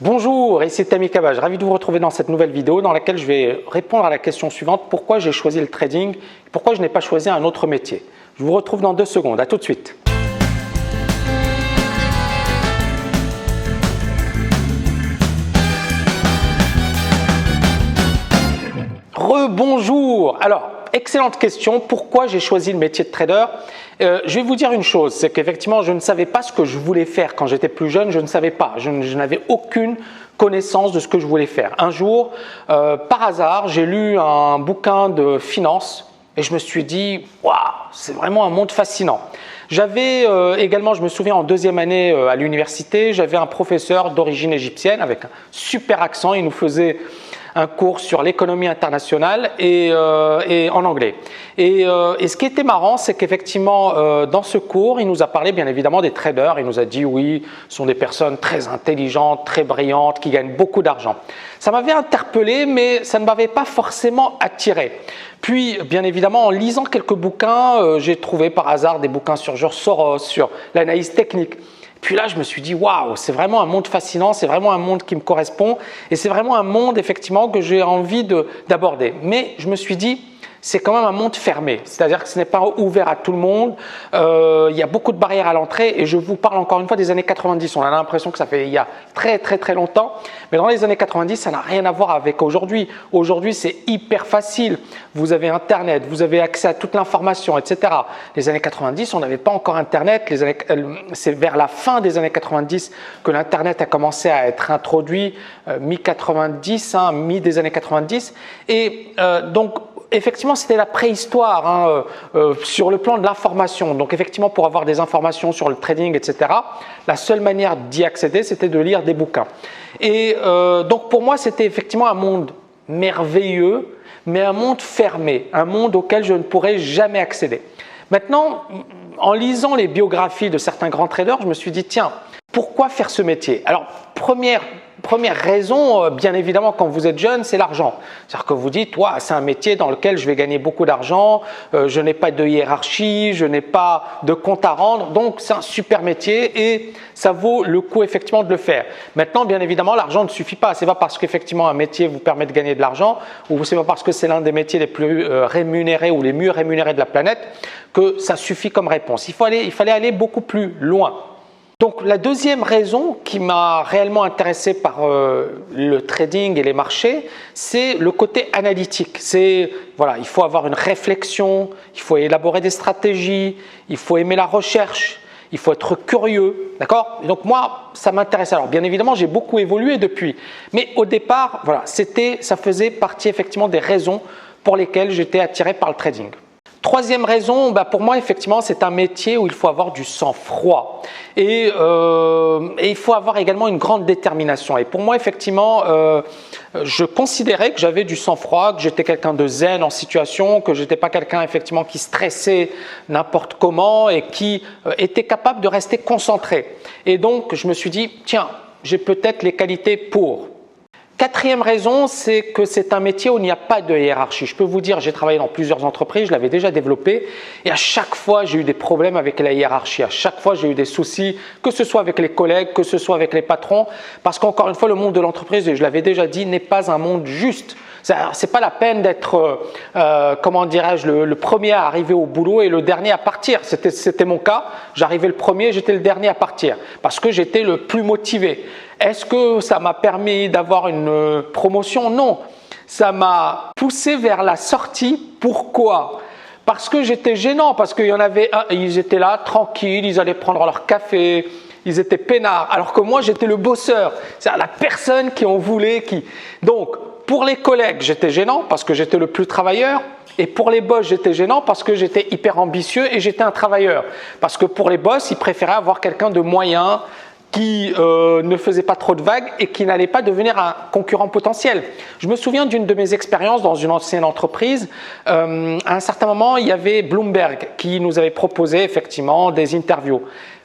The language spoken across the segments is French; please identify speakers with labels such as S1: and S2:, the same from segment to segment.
S1: Bonjour, ici Tammy Cabage, ravi de vous retrouver dans cette nouvelle vidéo dans laquelle je vais répondre à la question suivante: pourquoi j'ai choisi le trading, pourquoi je n'ai pas choisi un autre métier. Je vous retrouve dans 2 secondes, à tout de suite. Rebonjour. Alors, excellente question, pourquoi j'ai choisi le métier de trader? Je vais vous dire une chose, c'est qu'effectivement je ne savais pas ce que je voulais faire quand j'étais plus jeune, je ne savais pas, je n'avais aucune connaissance de ce que je voulais faire. Un jour, par hasard, j'ai lu un bouquin de finance et je me suis dit « Waouh, c'est vraiment un monde fascinant ». J'avais également, je me souviens en 2e année à l'université, j'avais un professeur d'origine égyptienne avec un super accent, il nous faisait un cours sur l'économie internationale et en anglais. Et ce qui était marrant, c'est qu'effectivement, dans ce cours, il nous a parlé bien évidemment des traders. Il nous a dit oui, ce sont des personnes très intelligentes, très brillantes, qui gagnent beaucoup d'argent. Ça m'avait interpellé, mais ça ne m'avait pas forcément attiré. Puis, bien évidemment, en lisant quelques bouquins, j'ai trouvé par hasard des bouquins sur George Soros, sur l'analyse technique. Puis là, je me suis dit, waouh, c'est vraiment un monde fascinant, c'est vraiment un monde qui me correspond et c'est vraiment un monde effectivement que j'ai envie d'aborder. Mais je me suis dit, c'est quand même un monde fermé, c'est-à-dire que ce n'est pas ouvert à tout le monde, il y a beaucoup de barrières à l'entrée et je vous parle encore une fois des années 90. On a l'impression que ça fait il y a très longtemps, mais dans les années 90, ça n'a rien à voir avec aujourd'hui. Aujourd'hui, c'est hyper facile, vous avez Internet, vous avez accès à toute l'information, etc. Les années 90, on n'avait pas encore Internet, c'est vers la fin des années 90 que l'Internet a commencé à être introduit, mi-90, mi des années 90, et donc effectivement, c'était la préhistoire sur le plan de l'information. Donc effectivement, pour avoir des informations sur le trading, etc., la seule manière d'y accéder, c'était de lire des bouquins. Et donc pour moi, c'était effectivement un monde merveilleux, mais un monde fermé, un monde auquel je ne pourrais jamais accéder. Maintenant, en lisant les biographies de certains grands traders, je me suis dit, tiens, pourquoi faire ce métier? Alors, première raison, bien évidemment, quand vous êtes jeune, c'est l'argent. C'est-à-dire que vous dites, ouais, c'est un métier dans lequel je vais gagner beaucoup d'argent, je n'ai pas de hiérarchie, je n'ai pas de compte à rendre, donc c'est un super métier et ça vaut le coup effectivement de le faire. Maintenant, bien évidemment, l'argent ne suffit pas. C'est pas parce qu'effectivement un métier vous permet de gagner de l'argent ou c'est pas parce que c'est l'un des métiers les plus rémunérés ou les mieux rémunérés de la planète que ça suffit comme réponse. Il fallait aller beaucoup plus loin. Donc la deuxième raison qui m'a réellement intéressé par le trading et les marchés, c'est le côté analytique. Voilà, il faut avoir une réflexion, il faut élaborer des stratégies, il faut aimer la recherche, il faut être curieux, d'accord? Donc moi, ça m'intéressait. Alors bien évidemment, j'ai beaucoup évolué depuis, mais au départ, voilà, ça faisait partie effectivement des raisons pour lesquelles j'étais attiré par le trading. Troisième raison, pour moi, effectivement, c'est un métier où il faut avoir du sang-froid et il faut avoir également une grande détermination. Et pour moi, effectivement, je considérais que j'avais du sang-froid, que j'étais quelqu'un de zen en situation, que je n'étais pas quelqu'un effectivement qui stressait n'importe comment et qui était capable de rester concentré. Et donc, je me suis dit, tiens, j'ai peut-être les qualités pour. Quatrième raison, c'est que c'est un métier où il n'y a pas de hiérarchie. Je peux vous dire, j'ai travaillé dans plusieurs entreprises, je l'avais déjà développé et à chaque fois, j'ai eu des problèmes avec la hiérarchie. À chaque fois, j'ai eu des soucis, que ce soit avec les collègues, que ce soit avec les patrons, parce qu'encore une fois, le monde de l'entreprise, et je l'avais déjà dit, n'est pas un monde juste. C'est pas la peine d'être, comment dirais-je, le premier à arriver au boulot et le dernier à partir. C'était mon cas. J'arrivais le premier, j'étais le dernier à partir parce que j'étais le plus motivé. Est-ce que ça m'a permis d'avoir une promotion? Non. Ça m'a poussé vers la sortie. Pourquoi? Parce que j'étais gênant, parce qu'il y en avait un, ils étaient là, tranquilles, ils allaient prendre leur café, ils étaient peinards, alors que moi, j'étais le bosseur. C'est-à-dire la personne qui en voulait, Donc, pour les collègues, j'étais gênant parce que j'étais le plus travailleur. Et pour les boss, j'étais gênant parce que j'étais hyper ambitieux et j'étais un travailleur. Parce que pour les boss, ils préféraient avoir quelqu'un de moyen, qui ne faisait pas trop de vagues et qui n'allait pas devenir un concurrent potentiel. Je me souviens d'une de mes expériences dans une ancienne entreprise. À un certain moment, il y avait Bloomberg qui nous avait proposé effectivement des interviews.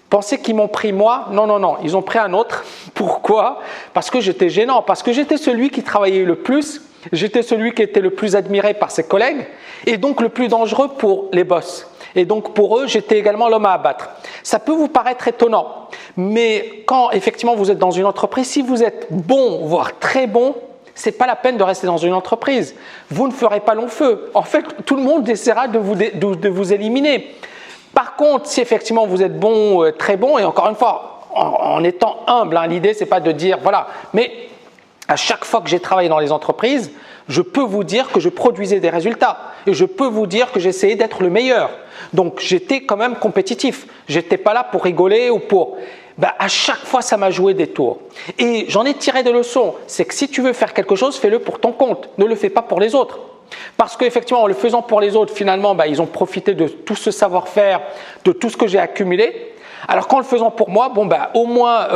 S1: Pensez qu'ils m'ont pris moi? Non, ils ont pris un autre. Pourquoi? Parce que j'étais gênant, parce que j'étais celui qui travaillait le plus, j'étais celui qui était le plus admiré par ses collègues et donc le plus dangereux pour les boss. Et donc pour eux, j'étais également l'homme à abattre. Ça peut vous paraître étonnant, mais quand effectivement vous êtes dans une entreprise, si vous êtes bon, voire très bon, c'est pas la peine de rester dans une entreprise. Vous ne ferez pas long feu. En fait, tout le monde essaiera de vous éliminer. Par contre, si effectivement vous êtes bon, très bon, et encore une fois, en étant humble, hein, l'idée c'est pas de dire voilà, mais à chaque fois que j'ai travaillé dans les entreprises, je peux vous dire que je produisais des résultats et je peux vous dire que j'essayais d'être le meilleur. Donc j'étais quand même compétitif. J'étais pas là pour rigoler ou pour… à chaque fois, ça m'a joué des tours. Et j'en ai tiré des leçons. C'est que si tu veux faire quelque chose, fais-le pour ton compte. Ne le fais pas pour les autres. Parce qu'effectivement, en le faisant pour les autres, finalement, ils ont profité de tout ce savoir-faire, de tout ce que j'ai accumulé. Alors qu'en le faisant pour moi, au moins,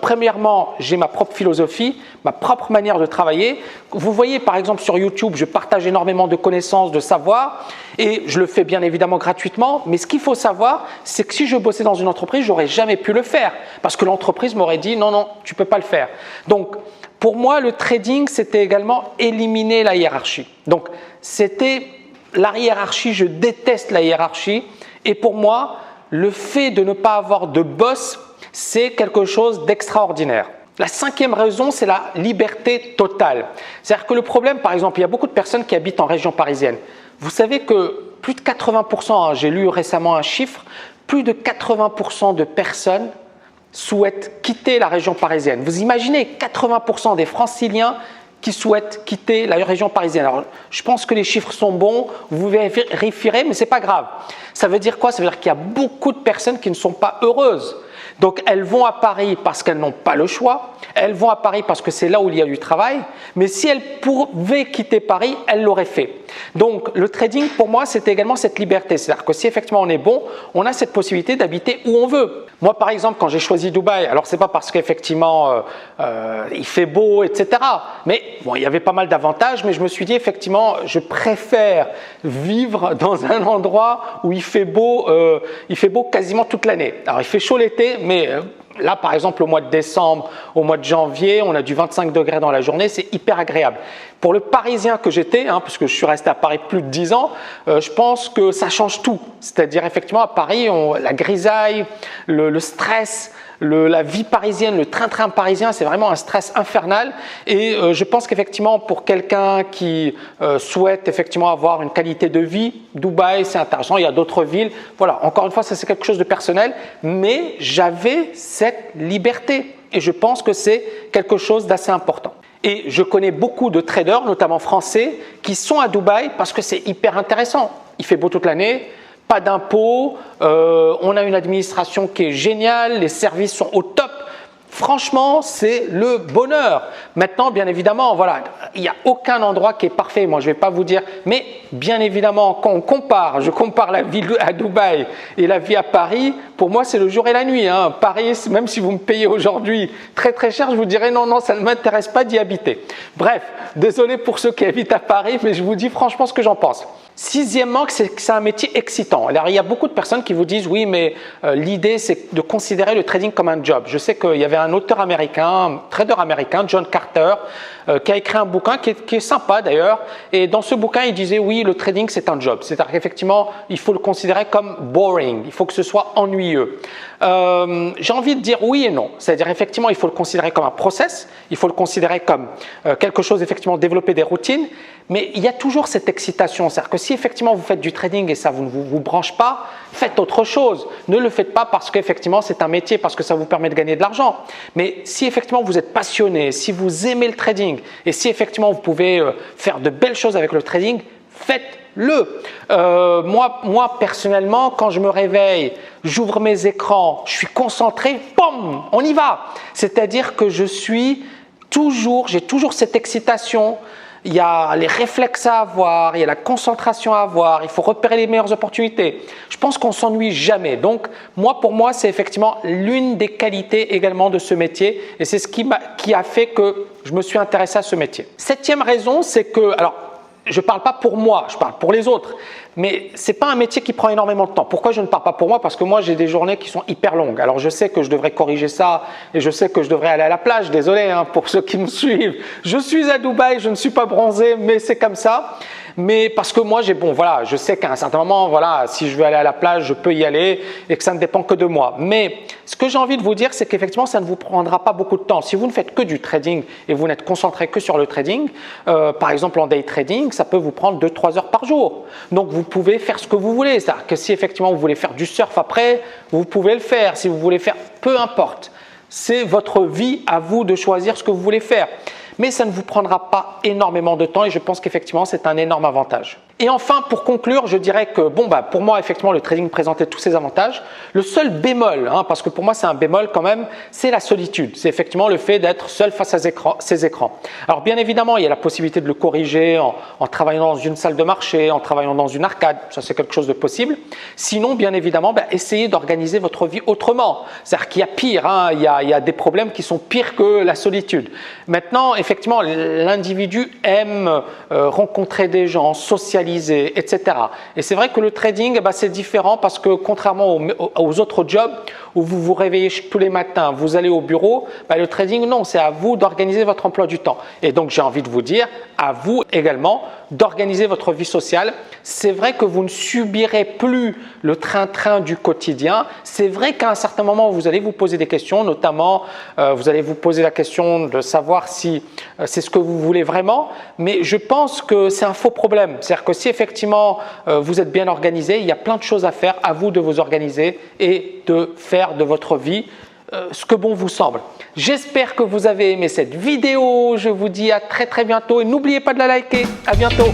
S1: premièrement, j'ai ma propre philosophie, ma propre manière de travailler. Vous voyez, par exemple, sur YouTube, je partage énormément de connaissances, de savoir, et je le fais bien évidemment gratuitement. Mais ce qu'il faut savoir, c'est que si je bossais dans une entreprise, j'aurais jamais pu le faire, parce que l'entreprise m'aurait dit non, tu peux pas le faire. Donc, pour moi, le trading, c'était également éliminer la hiérarchie. Donc, c'était la hiérarchie, je déteste la hiérarchie, et pour moi, le fait de ne pas avoir de boss, c'est quelque chose d'extraordinaire. La cinquième raison, c'est la liberté totale. C'est-à-dire que le problème, par exemple, il y a beaucoup de personnes qui habitent en région parisienne. Vous savez que plus de 80%, j'ai lu récemment un chiffre, plus de 80% de personnes souhaitent quitter la région parisienne. Vous imaginez 80% des Franciliens qui souhaitent quitter la région parisienne. Alors, je pense que les chiffres sont bons, vous vérifierez, mais ce n'est pas grave. Ça veut dire quoi? Ça veut dire qu'il y a beaucoup de personnes qui ne sont pas heureuses. Donc, elles vont à Paris parce qu'elles n'ont pas le choix, elles vont à Paris parce que c'est là où il y a du travail, mais si elles pouvaient quitter Paris, elles l'auraient fait. Donc, le trading, pour moi, c'est également cette liberté. C'est-à-dire que si effectivement on est bon, on a cette possibilité d'habiter où on veut. Moi, par exemple, quand j'ai choisi Dubaï, alors c'est pas parce qu'effectivement il fait beau, etc. Mais bon, il y avait pas mal d'avantages, mais je me suis dit effectivement, je préfère vivre dans un endroit où il fait beau quasiment toute l'année. Alors, il fait chaud l'été, mais là, par exemple, au mois de décembre, au mois de janvier, on a du 25 degrés dans la journée, c'est hyper agréable. Pour le Parisien que j'étais, puisque je suis resté à Paris plus de 10 ans, je pense que ça change tout. C'est-à-dire, effectivement, à Paris, la grisaille, le stress, la vie parisienne, le train-train parisien, c'est vraiment un stress infernal. Et je pense qu'effectivement, pour quelqu'un qui souhaite effectivement avoir une qualité de vie, Dubaï, c'est intéressant. Il y a d'autres villes. Voilà, encore une fois, ça c'est quelque chose de personnel. Mais j'avais cette liberté. Et je pense que c'est quelque chose d'assez important. Et je connais beaucoup de traders, notamment français, qui sont à Dubaï parce que c'est hyper intéressant. Il fait beau toute l'année. Pas d'impôts, on a une administration qui est géniale, les services sont au top. Franchement, c'est le bonheur. Maintenant, bien évidemment, voilà, il n'y a aucun endroit qui est parfait. Moi, je ne vais pas vous dire, mais bien évidemment, quand je compare la vie à Dubaï et la vie à Paris, pour moi, c'est le jour et la nuit. Paris, même si vous me payez aujourd'hui très très cher, je vous dirais non, ça ne m'intéresse pas d'y habiter. Bref, désolé pour ceux qui habitent à Paris, mais je vous dis franchement ce que j'en pense. Sixièmement, c'est que c'est un métier excitant. Alors, il y a beaucoup de personnes qui vous disent oui, mais l'idée, c'est de considérer le trading comme un job. Je sais qu'il y avait un auteur américain, un trader américain, John Carter, qui a écrit un bouquin qui est sympa d'ailleurs. Et dans ce bouquin, il disait oui, le trading, c'est un job. C'est-à-dire qu'effectivement, il faut le considérer comme boring. Il faut que ce soit ennuyeux. J'ai envie de dire oui et non. C'est-à-dire effectivement, il faut le considérer comme un process. Il faut le considérer comme quelque chose, effectivement, développer des routines. Mais il y a toujours cette excitation. C'est-à-dire que si effectivement vous faites du trading et ça ne vous branche pas, faites autre chose. Ne le faites pas parce qu'effectivement c'est un métier, parce que ça vous permet de gagner de l'argent. Mais si effectivement vous êtes passionné, si vous aimez le trading et si effectivement vous pouvez faire de belles choses avec le trading, faites-le. Moi personnellement, quand je me réveille, j'ouvre mes écrans, je suis concentré, boum, on y va. C'est-à-dire que j'ai toujours cette excitation. Il y a les réflexes à avoir, il y a la concentration à avoir, il faut repérer les meilleures opportunités. Je pense qu'on ne s'ennuie jamais. Donc, pour moi, c'est effectivement l'une des qualités également de ce métier et c'est ce qui a fait que je me suis intéressé à ce métier. Septième raison, c'est que, alors, je ne parle pas pour moi, je parle pour les autres, mais ce n'est pas un métier qui prend énormément de temps. Pourquoi je ne parle pas pour moi? Parce que moi, j'ai des journées qui sont hyper longues. Alors, je sais que je devrais corriger ça et je sais que je devrais aller à la plage. Désolé pour ceux qui me suivent. Je suis à Dubaï, je ne suis pas bronzé, mais c'est comme ça. Mais parce que moi, voilà, je sais qu'à un certain moment, voilà, si je veux aller à la plage, je peux y aller et que ça ne dépend que de moi. Mais ce que j'ai envie de vous dire, c'est qu'effectivement, ça ne vous prendra pas beaucoup de temps. Si vous ne faites que du trading et vous n'êtes concentré que sur le trading, par exemple en day trading, ça peut vous prendre 2-3 heures par jour. Donc, vous pouvez faire ce que vous voulez. C'est-à-dire que si effectivement vous voulez faire du surf après, vous pouvez le faire. Si vous voulez faire, peu importe. C'est votre vie à vous de choisir ce que vous voulez faire. Mais ça ne vous prendra pas énormément de temps et je pense qu'effectivement, c'est un énorme avantage. Et enfin, pour conclure, je dirais que pour moi, effectivement, le trading présentait tous ses avantages. Le seul bémol, parce que pour moi, c'est un bémol quand même, c'est la solitude. C'est effectivement le fait d'être seul face à ces écrans. Alors, bien évidemment, il y a la possibilité de le corriger en travaillant dans une salle de marché, en travaillant dans une arcade. Ça, c'est quelque chose de possible. Sinon, bien évidemment, essayez d'organiser votre vie autrement. C'est-à-dire qu'il y a pire. Il y a des problèmes qui sont pires que la solitude. Maintenant, effectivement, l'individu aime rencontrer des gens, socialiser, etc. Et c'est vrai que le trading, c'est différent parce que contrairement aux autres jobs où vous vous réveillez tous les matins, vous allez au bureau, le trading, non, c'est à vous d'organiser votre emploi du temps. Et donc, j'ai envie de vous dire, à vous également d'organiser votre vie sociale. C'est vrai que vous ne subirez plus le train-train du quotidien. C'est vrai qu'à un certain moment, vous allez vous poser des questions, notamment, vous allez vous poser la question de savoir si c'est ce que vous voulez vraiment, mais je pense que c'est un faux problème. C'est-à-dire que si effectivement vous êtes bien organisé, il y a plein de choses à faire, à vous de vous organiser et de faire de votre vie ce que bon vous semble. J'espère que vous avez aimé cette vidéo. Je vous dis à très bientôt et n'oubliez pas de la liker. À bientôt.